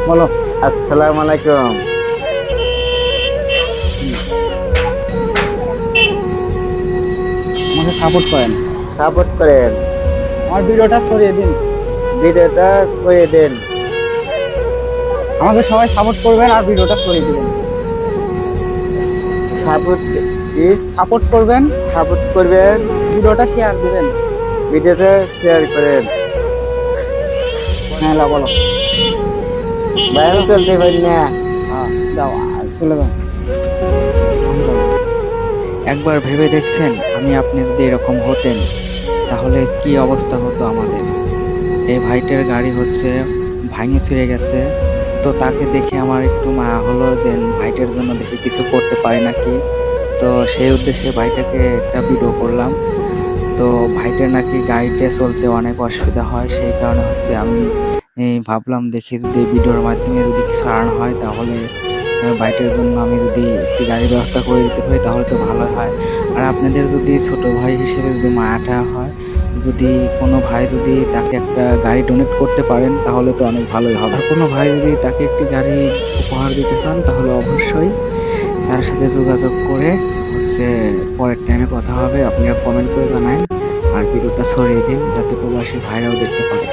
বলো। আসসালামু আলাইকুম। আমাকে সাপোর্ট করেন, সাপোর্ট করেন, আমার ভিডিওটা ছড়িয়ে দিন। ভিডিওটা করে দেন। আমাকে সবাই সাপোর্ট করবেন আর ভিডিওটা ছড়িয়ে দিবেন। সাপোর্ট কি? সাপোর্ট করবেন, সাপোর্ট করবেন, ভিডিওটা শেয়ার দিবেন। ভিডিওটা শেয়ার করেন। হ্যাঁ লা বলো। ভাই আমি চলতে পারি না। হ্যাঁ যাও, চলে যাও। একবার ভেবে দেখছেন আপনি যদি এরকম হতেন তাহলে কি অবস্থা হতো আমাদের। এই ভাইটার গাড়ি হচ্ছে ভাঙে ছিঁড়ে গেছে, তো তাকে দেখে আমার একটু মায়া হলো যে ভাইটার জন্য দেখি কিছু করতে পারি নাকি। তো সেই উদ্দেশ্যে ভাইটাকে একটা ভিডিও করলাম। তো ভাইটার নাকি গাড়িতে চলতে অনেক অসুবিধা হয়, সেই কারণে হচ্ছে আমি ভাবলাম দেখি যদি এই ভিডিওর মাধ্যমে যদি কিছু আর্ন হয় তাহলে বাইকের জন্য আমি যদি একটি গাড়ির ব্যবস্থা করে দিতে পারি তাহলে তো ভালো হয়। আর আপনাদের যদি ছোট ভাই হিসেবে যদি মায়াটা হয়, যদি কোনো ভাই যদি তাকে একটা গাড়ি ডোনেট করতে পারেন তাহলে তো অনেক ভালোই হবে। আর কোনো ভাই যদি তাকে একটি গাড়ি উপহার দিতে চান তাহলে অবশ্যই তার সাথে যোগাযোগ করে হচ্ছে পরের টাইমে কথা হবে। আপনারা কমেন্ট করে জানান আর ভিডিওটা ছড়িয়ে দিন যাতে প্রবাসী ভাইরাও দেখতে পারে।